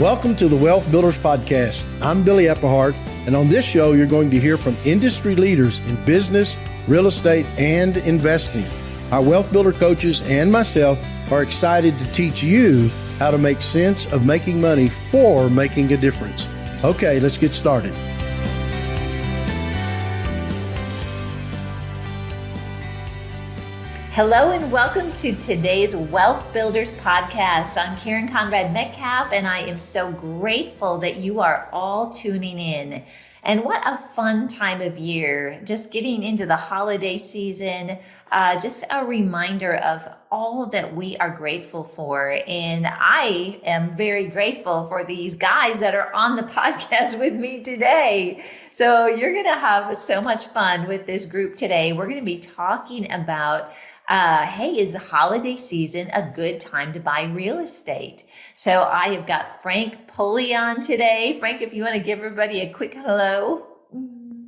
Welcome to the Wealth Builders Podcast. I'm Billy Eppehart, and on this show, you're going to hear from industry leaders in business, real estate, and investing. Our Wealth Builder coaches and myself are excited to teach you how to make sense of making money for making a difference. Okay, let's get started. Hello and welcome to today's Wealth Builders Podcast. I'm Karen Conrad Metcalf, and I am so grateful that you are all tuning in. And what a fun time of year, just getting into the holiday season, just a reminder of all that we are grateful for. And I am very grateful for these guys that are on the podcast with me today. So you're going to have so much fun with this group today. We're going to be talking about hey, is the holiday season a good time to buy real estate? So I have got Frank Pulley on today. Frank, if you want to give everybody a quick hello.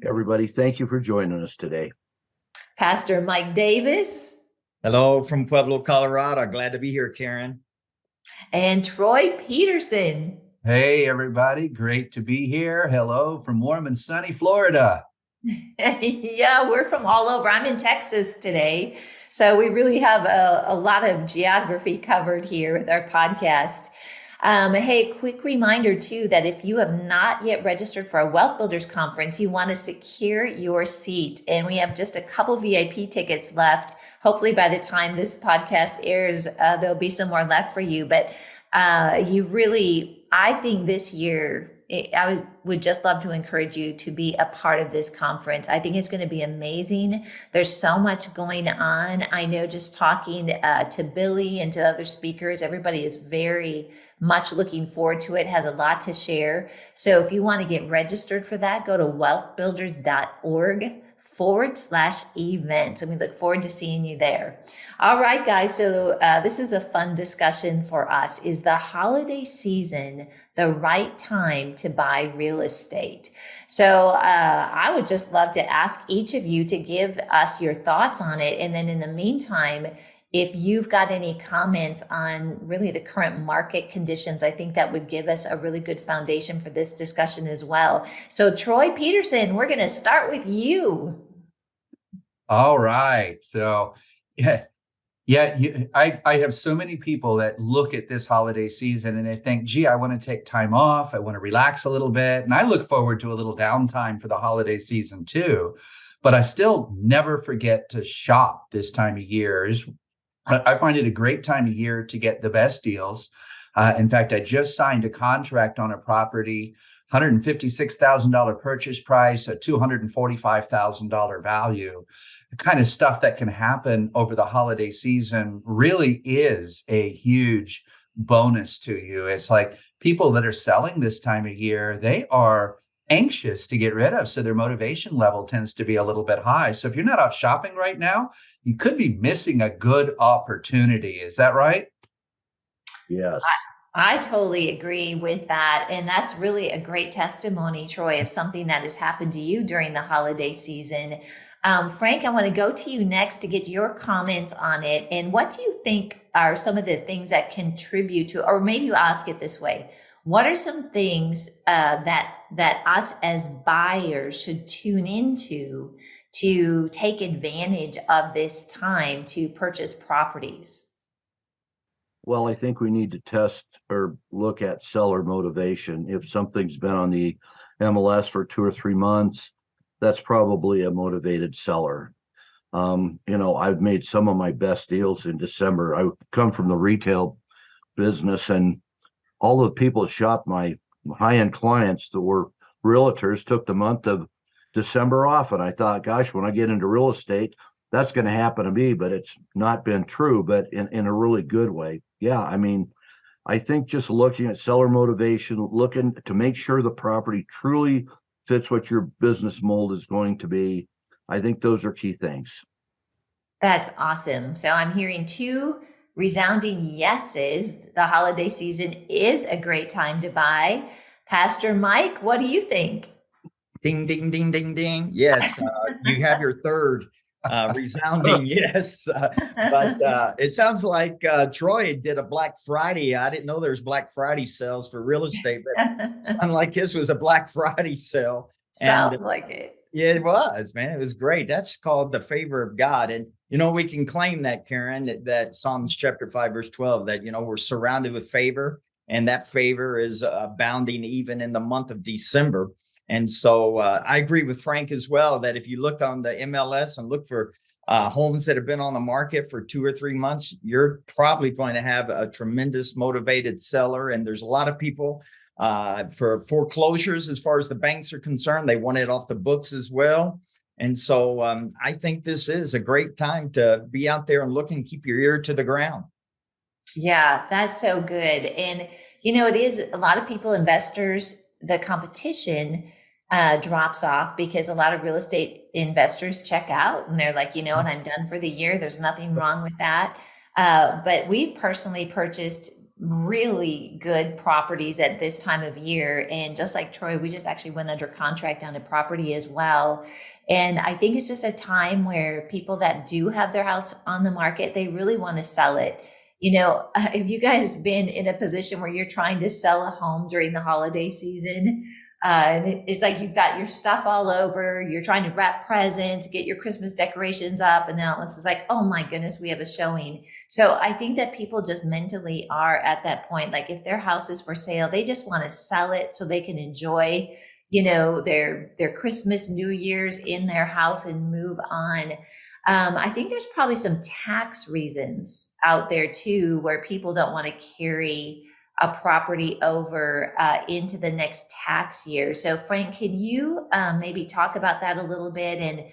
Everybody, thank you for joining us today. Pastor Mike Davis. Hello from Pueblo, Colorado. Glad to be here, Karen. And Troy Peterson. Hey, everybody. Great to be here. Hello from warm and sunny Florida. Yeah, we're from all over. I'm in Texas today. So we really have a lot of geography covered here with our podcast. Hey, quick reminder too, that if you have not yet registered for our Wealth Builders Conference, you want to secure your seat. And we have just a couple VIP tickets left. Hopefully by the time this podcast airs, there'll be some more left for you. But I think this year, I would just love to encourage you to be a part of this conference. I think it's going to be amazing. There's so much going on. I know just talking to Billy and to other speakers, everybody is very much looking forward to it, has a lot to share. So if you want to get registered for that, go to wealthbuilders.org/events. And we look forward to seeing you there. All right, guys. So this is a fun discussion for us. Is the holiday season the right time to buy real estate? So I would just love to ask each of you to give us your thoughts on it. And then in the meantime, if you've got any comments on really the current market conditions, I think that would give us a really good foundation for this discussion as well. So Troy Peterson, we're going to start with you. All right. So, I have so many people that look at this holiday season and they think, gee, I want to take time off. I want to relax a little bit. And I look forward to a little downtime for the holiday season too. But I still never forget to shop this time of year. I find it a great time of year to get the best deals. In fact, I just signed a contract on a property, $156,000 purchase price, a $245,000 value. The kind of stuff that can happen over the holiday season really is a huge bonus to you. It's like people that are selling this time of year, they are anxious to get rid of. So their motivation level tends to be a little bit high. So if you're not out shopping right now, you could be missing a good opportunity. Is that right? Yes. I totally agree with that. And that's really a great testimony, Troy, of something that has happened to you during the holiday season. Frank, I want to go to you next to get your comments on it. And what do you think are some of the things that contribute to, or maybe you ask it this way, what are some things that us as buyers should tune into to take advantage of this time to purchase properties? Well, I think we need to test or look at seller motivation. If something's been on the MLS for 2 or 3 months, that's probably a motivated seller. I've made some of my best deals in December. I come from the retail business, and all the people that shop, my high-end clients that were realtors, took the month of December off. And I thought, gosh, when I get into real estate, that's going to happen to me. But it's not been true, but in a really good way. Yeah, I mean, I think just looking at seller motivation, looking to make sure the property truly fits what your business mold is going to be, I think those are key things. That's awesome. So I'm hearing 2 resounding yeses. The holiday season is a great time to buy. Pastor Mike, what do you think? Ding, ding, ding, ding, ding. Yes, you have your third Resounding yes. But it sounds like Troy did a Black Friday. I didn't know there's Black Friday sales for real estate, but it sounded like his was a Black Friday sale. Sounds like it. Yeah, it was, man. It was great. That's called the favor of God. And, we can claim that, Karen, that Psalms chapter 5, verse 12, that, we're surrounded with favor, and that favor is abounding even in the month of December. And so I agree with Frank as well, that if you look on the MLS and look for homes that have been on the market for 2 or 3 months, you're probably going to have a tremendous motivated seller. And there's a lot of people for foreclosures, as far as the banks are concerned. They want it off the books as well. And so I think this is a great time to be out there and look and keep your ear to the ground. Yeah, that's so good. And, it is a lot of people, investors, the competition drops off because a lot of real estate investors check out and they're like, and I'm done for the year. There's nothing wrong with that. But we've personally purchased really good properties at this time of year. And just like Troy, we just actually went under contract on a property as well. And I think it's just a time where people that do have their house on the market, they really want to sell it. If you guys been in a position where you're trying to sell a home during the holiday season, and it's like you've got your stuff all over, you're trying to wrap presents, get your Christmas decorations up, and then all it's like, oh my goodness, we have a showing. So I think that people just mentally are at that point. Like if their house is for sale, they just want to sell it so they can enjoy, their Christmas, New Year's in their house and move on. I think there's probably some tax reasons out there too, where people don't want to carry a property over into the next tax year. So Frank, can you maybe talk about that a little bit and,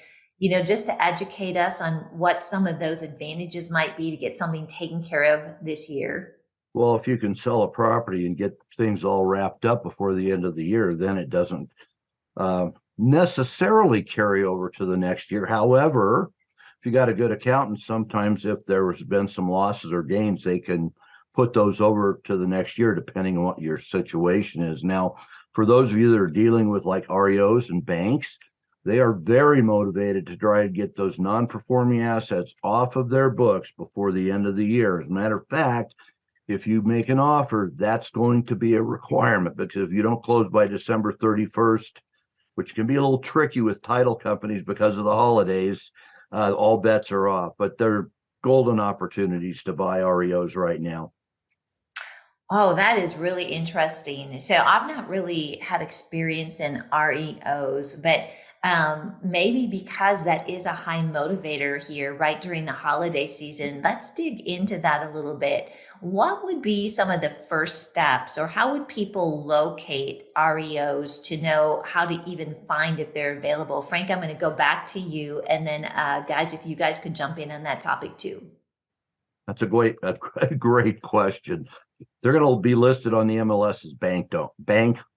just to educate us on what some of those advantages might be to get something taken care of this year? Well, if you can sell a property and get things all wrapped up before the end of the year, then it doesn't necessarily carry over to the next year. However, if you got a good accountant, sometimes if there's been some losses or gains, they can put those over to the next year, depending on what your situation is. Now, for those of you that are dealing with like REOs and banks, they are very motivated to try to get those non-performing assets off of their books before the end of the year. As a matter of fact, if you make an offer, that's going to be a requirement, because if you don't close by December 31st, which can be a little tricky with title companies because of the holidays, all bets are off. But they're golden opportunities to buy REOs right now. Oh, that is really interesting. So I've not really had experience in REOs, but maybe because that is a high motivator here right during the holiday season. Let's dig into that a little bit. What would be some of the first steps, or how would people locate REOs to know how to even find if they're available? Frank, I'm going to go back to you, and then guys, if you guys could jump in on that topic too. That's a great question. They're going to be listed on the MLS as bank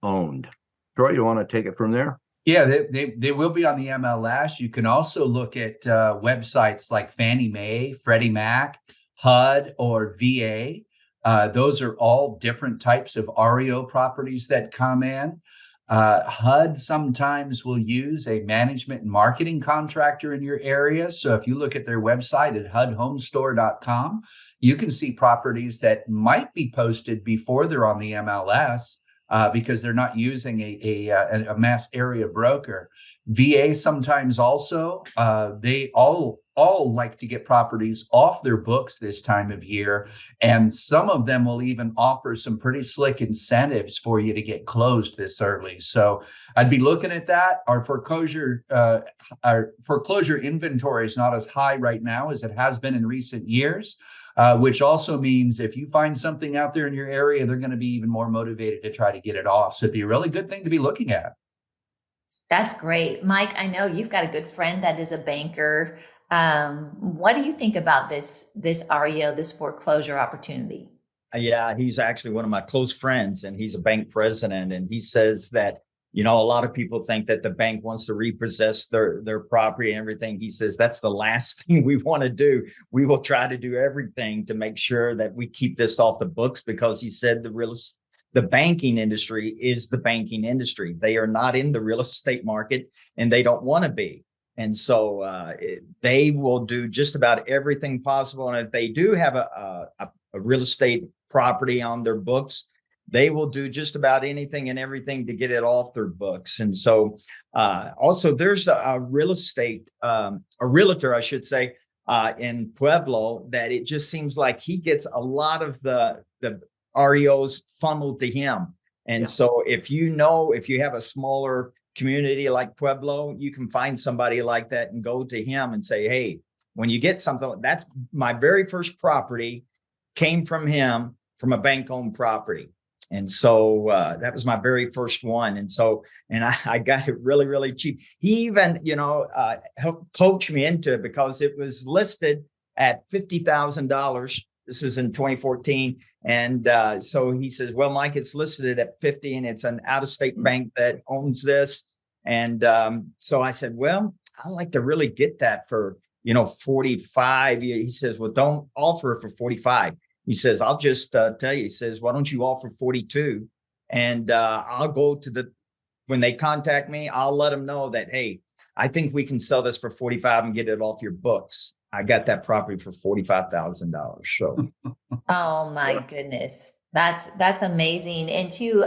owned. Troy, you want to take it from there? Yeah, they will be on the MLS. You can also look at websites like Fannie Mae, Freddie Mac, HUD, or VA. Those are all different types of REO properties that come in. HUD sometimes will use a management and marketing contractor in your area. So if you look at their website at hudhomestore.com, you can see properties that might be posted before they're on the MLS. Because they're not using a mass area broker. VA sometimes also, they all like to get properties off their books this time of year. And some of them will even offer some pretty slick incentives for you to get closed this early. So I'd be looking at that. Our foreclosure inventory is not as high right now as it has been in recent years. Which also means if you find something out there in your area, they're going to be even more motivated to try to get it off. So it'd be a really good thing to be looking at. That's great. Mike, I know you've got a good friend that is a banker. What do you think about this REO, this foreclosure opportunity? Yeah, he's actually one of my close friends, and he's a bank president. And he says that, a lot of people think that the bank wants to repossess their property and everything. He says that's the last thing we want to do. We will try to do everything to make sure that we keep this off the books, because he said the banking industry is the banking industry. They are not in the real estate market, and they don't want to be. And so they will do just about everything possible. And if they do have a real estate property on their books, they will do just about anything and everything to get it off their books. And so also there's a realtor, I should say, in Pueblo, that it just seems like he gets a lot of the REOs funneled to him. And so if you have a smaller community like Pueblo, you can find somebody like that and go to him and say, hey, when you get something, that's my very first property came from him, from a bank-owned property. And so that was my very first one. And I got it really, really cheap. He even, helped coach me into it because it was listed at $50,000. This is in 2014. And so he says, well, Mike, it's listed at 50 and it's an out-of-state bank that owns this. And so I said, well, I'd like to really get that for, 45. He says, well, don't offer it for 45. He says, I'll just tell you, he says, why don't you offer 42? And I'll go when they contact me, I'll let them know that, hey, I think we can sell this for 45 and get it off your books. I got that property for $45,000. So, oh my goodness, that's amazing. And too,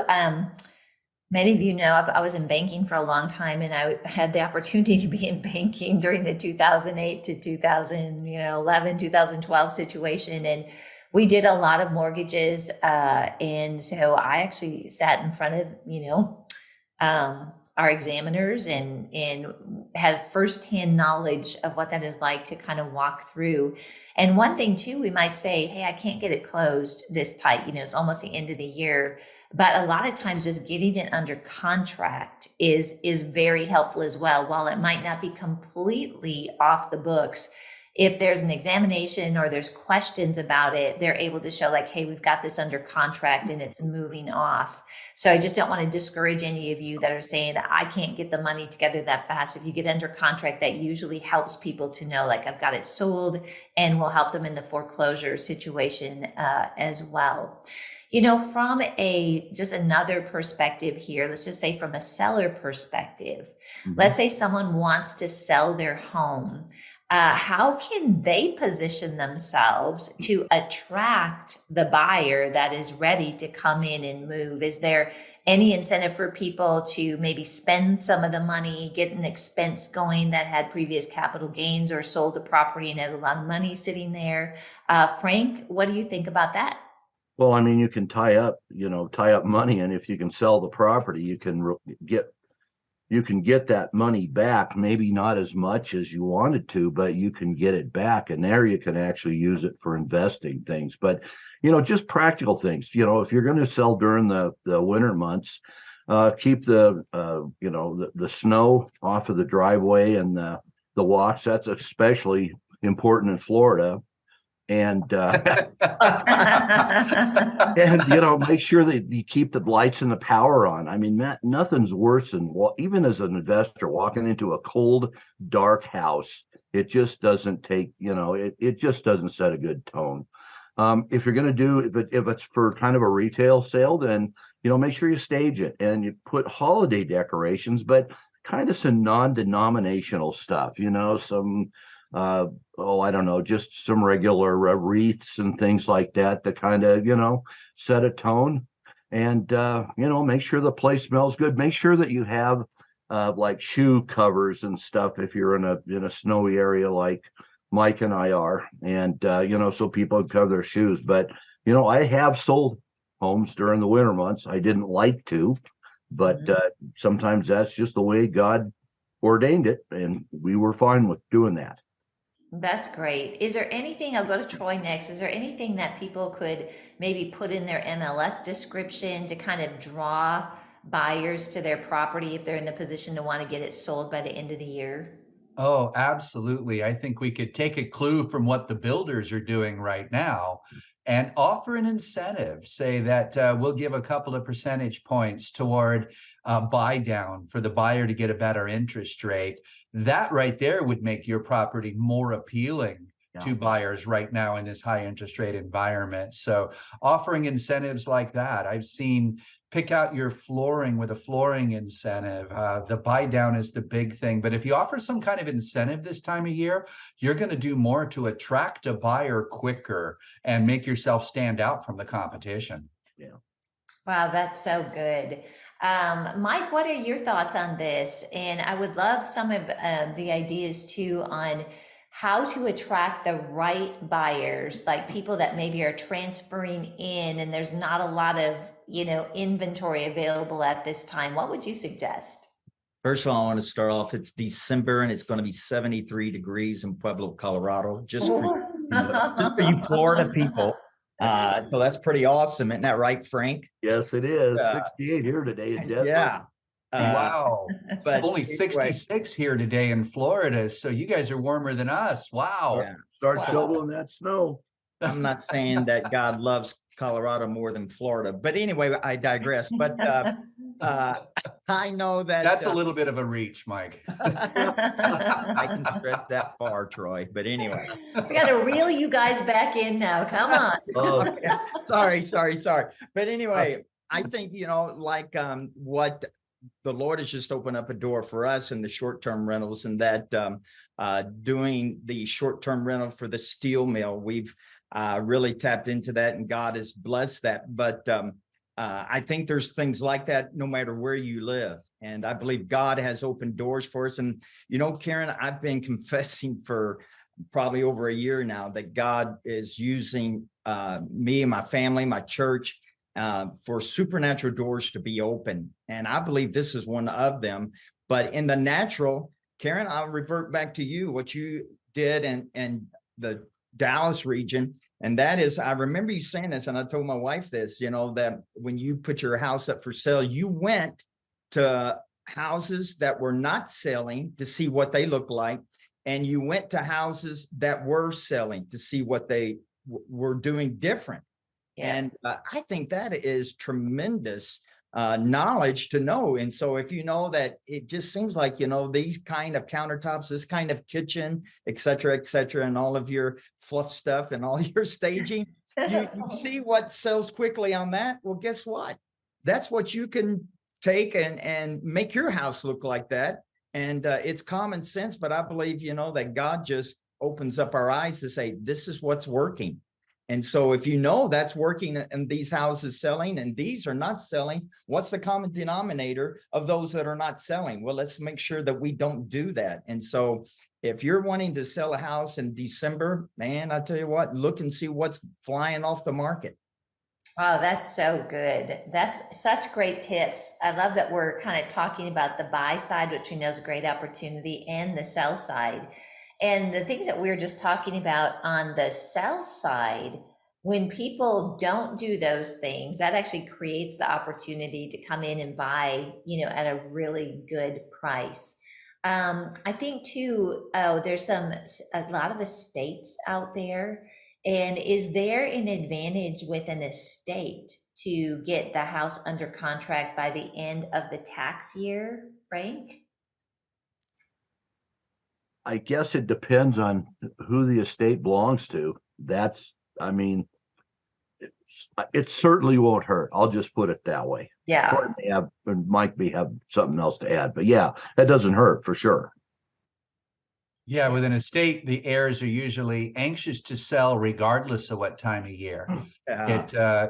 many of you know I was in banking for a long time, and I had the opportunity to be in banking during the 2008 to 2011, 2012 situation, and we did a lot of mortgages, and so I actually sat in front of our examiners and had firsthand knowledge of what that is like to kind of walk through. And one thing too, we might say, hey, I can't get it closed this tight. It's almost the end of the year. But a lot of times just getting it under contract is very helpful as well. While it might not be completely off the books, if there's an examination or there's questions about it, they're able to show like, hey, we've got this under contract and it's moving off. So I just don't want to discourage any of you that are saying that I can't get the money together that fast. If you get under contract, that usually helps people to know, like, I've got it sold, and will help them in the foreclosure situation as well. From just another perspective here, let's just say from a seller perspective, let's say someone wants to sell their home. How can they position themselves to attract the buyer that is ready to come in and move? Is there any incentive for people to maybe spend some of the money, get an expense going that had previous capital gains or sold a property and has a lot of money sitting there? Frank, what do you think about that? Well, I mean, you can tie up money, and if you can sell the property, you can get that money back. Maybe not as much as you wanted to, but you can get it back, and there you can actually use it for investing things. But just practical things. If you're going to sell during the winter months, keep the snow off of the driveway and the walks. That's especially important in Florida. And make sure that you keep the lights and the power on. I mean, nothing's worse than, even as an investor, walking into a cold, dark house. It just doesn't take, it just doesn't set a good tone. If you're going to if it's for kind of a retail sale, then make sure you stage it and you put holiday decorations, but kind of some non-denominational stuff. Some I don't know, just some regular wreaths and things like that kind of, set a tone, and, make sure the place smells good. Make sure that you have, like shoe covers and stuff if you're in a snowy area like Mike and I are, and, so people can cover their shoes. But, I have sold homes during the winter months. I didn't like to, but sometimes that's just the way God ordained it, and we were fine with doing that. That's great. Is there anything, I'll go to Troy next, is there anything that people could maybe put in their MLS description to kind of draw buyers to their property if they're in the position to want to get it sold by the end of the year? Oh, absolutely. I think we could take a clue from what the builders are doing right now and offer an incentive, say that we'll give a couple of percentage points toward buy down for the buyer to get a better interest rate. That right there would make your property more appealing to buyers right now in this high interest rate environment. So offering incentives like that, I've seen pick out your flooring with a flooring incentive. The buy down is the big thing. But if you offer some kind of incentive this time of year, you're going to do more to attract a buyer quicker and make yourself stand out from the competition. Yeah. Wow, that's so good. Mike, what are your thoughts on this? And I would love some of the ideas too on how to attract the right buyers, like people that maybe are transferring in and there's not a lot of, inventory available at this time. What would you suggest? First of all, I want to start off. It's December and it's going to be 73 degrees in Pueblo, Colorado, just for you Florida people. So that's pretty awesome. Isn't that right, Frank? Yes, it is. 68 here today in Denver. Yeah. Wow. But only 66 here today in Florida. So you guys are warmer than us. Wow. Yeah. Start shoveling that snow. I'm not saying that God loves Colorado more than Florida, but anyway, I digress. But I know that that's a little bit of a reach, Mike. I can stretch that far, Troy. But anyway, we got to reel you guys back in now. Come on. Okay. Sorry. But anyway, I think, like what the Lord has just opened up a door for us in the short-term rentals, and that doing the short-term rental for the steel mill, we've really tapped into that, and God has blessed that. But I think there's things like that no matter where you live. And I believe God has opened doors for us. And, Karen, I've been confessing for probably over a year now that God is using me and my family, my church, for supernatural doors to be open. And I believe this is one of them. But in the natural, Karen, I'll revert back to you, what you did in the Dallas region. And that is, I remember you saying this, and I told my wife this, that when you put your house up for sale, you went to houses that were not selling to see what they look like. And you went to houses that were selling to see what they were doing different. Yeah. And I think that is tremendous knowledge to know. And so if you know that it just seems like, these kind of countertops, this kind of kitchen, et cetera, and all of your fluff stuff and all your staging, you see what sells quickly on that. Well, guess what? That's what you can take and make your house look like that. And it's common sense, but I believe, that God just opens up our eyes to say, this is what's working. And so if that's working and these houses selling and these are not selling, what's the common denominator of those that are not selling? Well, let's make sure that we don't do that. And so if you're wanting to sell a house in December, man, I tell you what, look and see what's flying off the market. Oh, that's so good. That's such great tips. I love that we're kind of talking about the buy side, which we know is a great opportunity, and the sell side. And the things that we were just talking about on the sell side, when people don't do those things, that actually creates the opportunity to come in and buy, at a really good price. I think too, there's a lot of estates out there. And is there an advantage with an estate to get the house under contract by the end of the tax year, Frank? I guess it depends on who the estate belongs to. It certainly won't hurt. I'll just put it that way. Yeah. Mike may have something else to add, but yeah, that doesn't hurt for sure. Yeah, with an estate, the heirs are usually anxious to sell regardless of what time of year. Yeah.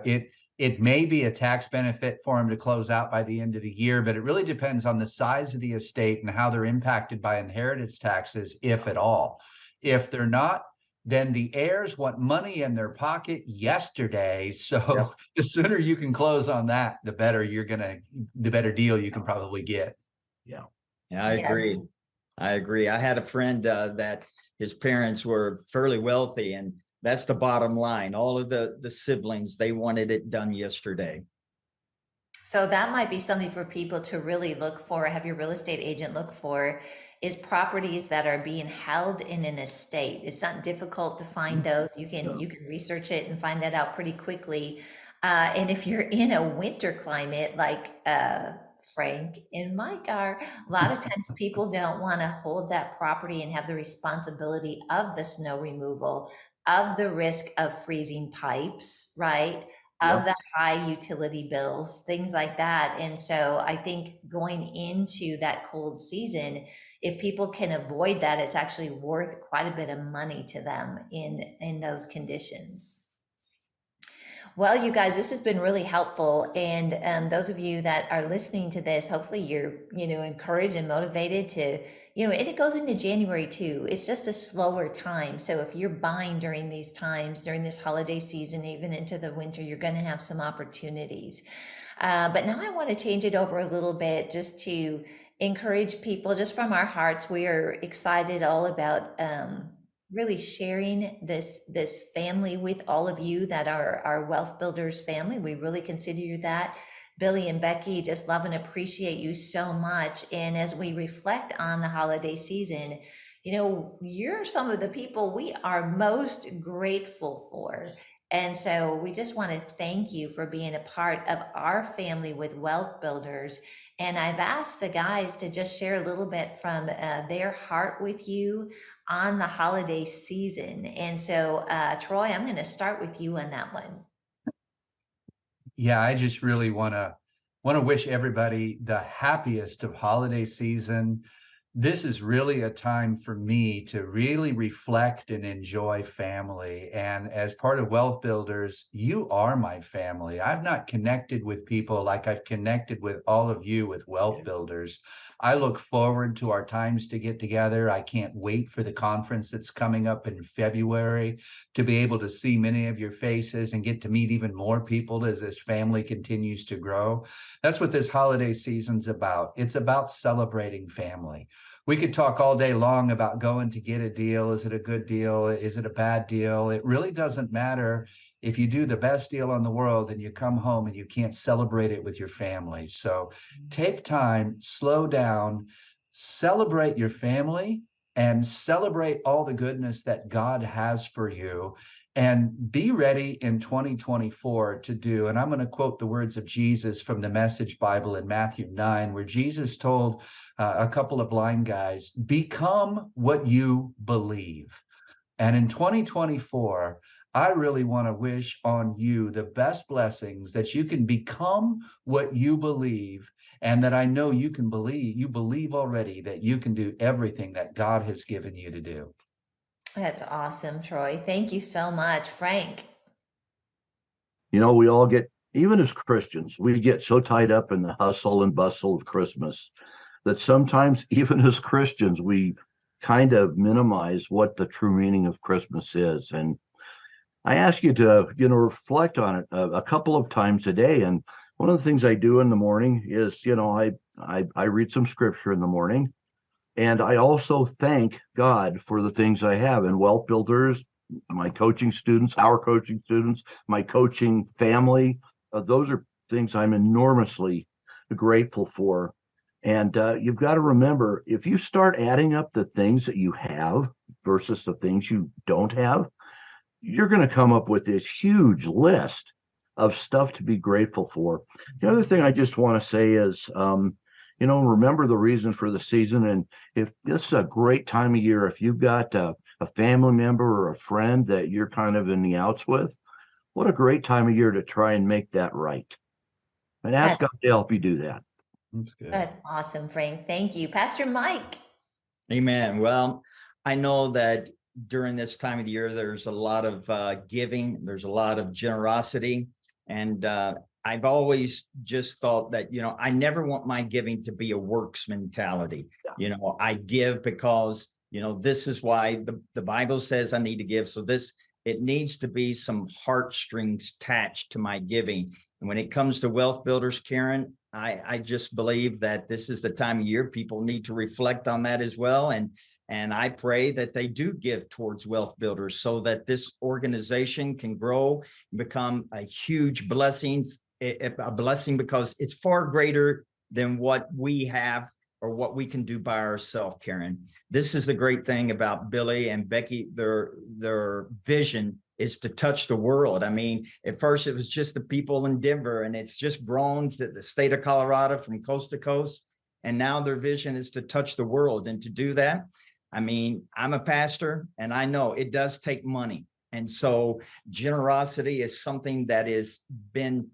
It may be a tax benefit for them to close out by the end of the year, but it really depends on the size of the estate and how they're impacted by inheritance taxes, if at all. If they're not, then the heirs want money in their pocket yesterday. So the sooner you can close on that, the better deal you can probably get. Yeah. Yeah, I agree. I had a friend that his parents were fairly wealthy, and that's the bottom line. All of the siblings, they wanted it done yesterday. So that might be something for people to really look for, have your real estate agent look for, is properties that are being held in an estate. It's not difficult to find those. You can research it and find that out pretty quickly. And if you're in a winter climate like Frank and Mike are, a lot of times people don't want to hold that property and have the responsibility of the snow removal, of the risk of freezing pipes, right? of the high utility bills, things like that. And so I think going into that cold season, if people can avoid that, it's actually worth quite a bit of money to them in those conditions. Well, you guys, this has been really helpful. And those of you that are listening to this, hopefully you're, encouraged and motivated to, and it goes into January too. It's just a slower time. So if you're buying during these times, during this holiday season, even into the winter, you're going to have some opportunities. But now I want to change it over a little bit just to encourage people just from our hearts. We are excited all about, really sharing this family with all of you that are our Wealth Builders family. We really consider you that. Billy and Becky, just love and appreciate you so much. And as we reflect on the holiday season, you're some of the people we are most grateful for. And so we just want to thank you for being a part of our family with Wealth Builders. And I've asked the guys to just share a little bit from their heart with you on the holiday season. And so, Troy, I'm going to start with you on that one. Yeah, I just really want to wish everybody the happiest of holiday season. This is really a time for me to really reflect and enjoy family. And as part of Wealth Builders, you are my family. I've not connected with people like I've connected with all of you with Wealth Builders. I look forward to our times to get together. I can't wait for the conference that's coming up in February to be able to see many of your faces and get to meet even more people as this family continues to grow. That's what this holiday season's about. It's about celebrating family. We could talk all day long about going to get a deal. Is it a good deal? Is it a bad deal? It really doesn't matter if you do the best deal in the world and you come home and you can't celebrate it with your family. So take time, slow down, celebrate your family, and celebrate all the goodness that God has for you. And be ready in 2024 to do, and I'm going to quote the words of Jesus from the Message Bible in Matthew 9, where Jesus told a couple of blind guys, become what you believe. And in 2024, I really want to wish on you the best blessings that you can become what you believe, and that I know you believe already that you can do everything that God has given you to do. That's awesome, Troy. Thank you so much. Frank. We all get, even as Christians, we get so tied up in the hustle and bustle of Christmas that sometimes even as Christians, we kind of minimize what the true meaning of Christmas is. And I ask you to, reflect on it a couple of times a day. And one of the things I do in the morning is, I read some scripture in the morning. And I also thank God for the things I have. And Wealth Builders, my coaching students, our coaching students, my coaching family, those are things I'm enormously grateful for. And you've got to remember, if you start adding up the things that you have versus the things you don't have, you're going to come up with this huge list of stuff to be grateful for. The other thing I just want to say is, remember the reason for the season. And if this is a great time of year, if you've got a family member or a friend that you're kind of in the outs with, what a great time of year to try and make that right. And ask God to help you do that. That's good. That's awesome, Frank. Thank you. Pastor Mike. Amen. Well, I know that during this time of the year, there's a lot of giving, there's a lot of generosity. And I've always just thought that, I never want my giving to be a works mentality. Yeah. I give because, this is why the Bible says I need to give. So it needs to be some heartstrings attached to my giving. And when it comes to Wealth Builders, Karen, I just believe that this is the time of year people need to reflect on that as well. And I pray that they do give towards Wealth Builders so that this organization can grow and become a huge blessing because it's far greater than what we have or what we can do by ourselves, Karen. This is the great thing about Billy and Becky. Their vision is to touch the world. I mean, at first it was just the people in Denver, and it's just grown to the state of Colorado from coast to coast. And now their vision is to touch the world. And to do that, I mean, I'm a pastor, and I know it does take money. And so generosity is something that has been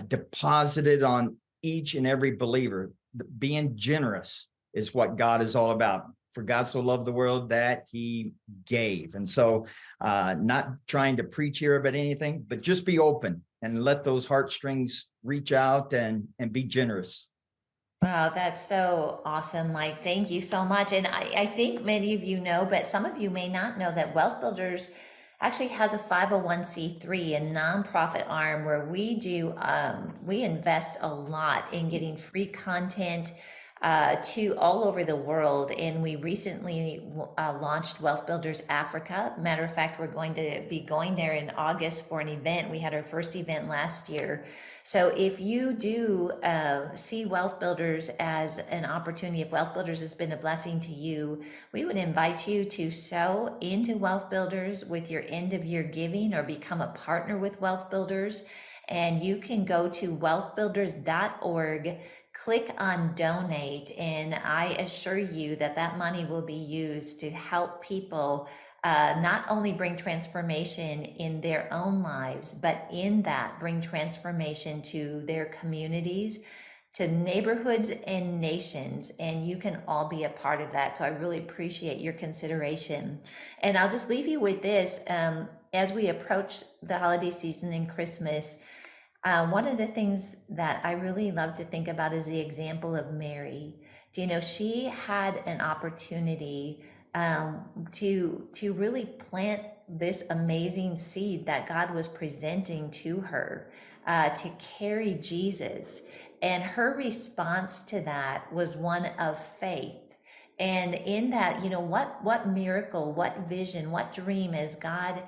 deposited on each and every believer. Being generous is what God is all about. For God so loved the world that he gave. And so not trying to preach here about anything, but just be open and let those heartstrings reach out and be generous. Wow, that's so awesome, Mike. Thank you so much. And I think many of you know, but some of you may not know that Wealth Builders actually has a 501c3, a nonprofit arm where we invest a lot in getting free content to all over the world. And we recently launched Wealth Builders Africa. Matter of fact, we're going to be going there in August for an event. We had our first event last year. So if you do see Wealth Builders as an opportunity, if Wealth Builders has been a blessing to you, we would invite you to sow into Wealth Builders with your end of year giving or become a partner with Wealth Builders. And you can go to wealthbuilders.org, click on donate, and I assure you that that money will be used to help people not only bring transformation in their own lives, but in that bring transformation to their communities, to neighborhoods and nations. And you can all be a part of that. So I really appreciate your consideration. And I'll just leave you with this. As we approach the holiday season and Christmas, one of the things that I really love to think about is the example of Mary. Do you know, she had an opportunity to really plant this amazing seed that God was presenting to her to carry Jesus. And her response to that was one of faith. And in that, you know, what miracle, what vision, what dream is God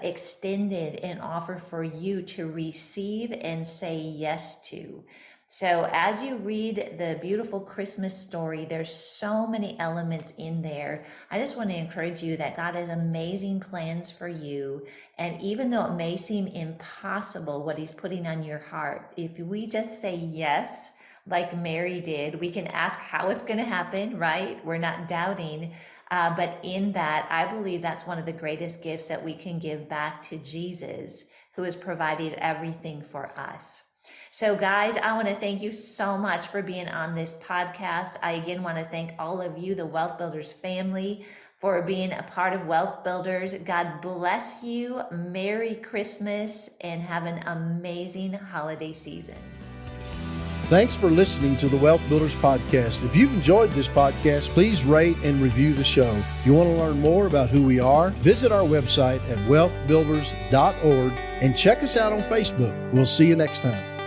extended and offer for you to receive and say yes to? So as you read the beautiful Christmas story, there's so many elements in there. I just want to encourage you that God has amazing plans for you. And even though it may seem impossible what he's putting on your heart, if we just say yes, like Mary did, we can ask how it's going to happen, right? We're not doubting. But in that, I believe that's one of the greatest gifts that we can give back to Jesus, who has provided everything for us. So guys, I want to thank you so much for being on this podcast. I again want to thank all of you, the Wealth Builders family, for being a part of Wealth Builders. God bless you. Merry Christmas and have an amazing holiday season. Thanks for listening to the Wealth Builders Podcast. If you've enjoyed this podcast, please rate and review the show. If you want to learn more about who we are, visit our website at wealthbuilders.org and check us out on Facebook. We'll see you next time.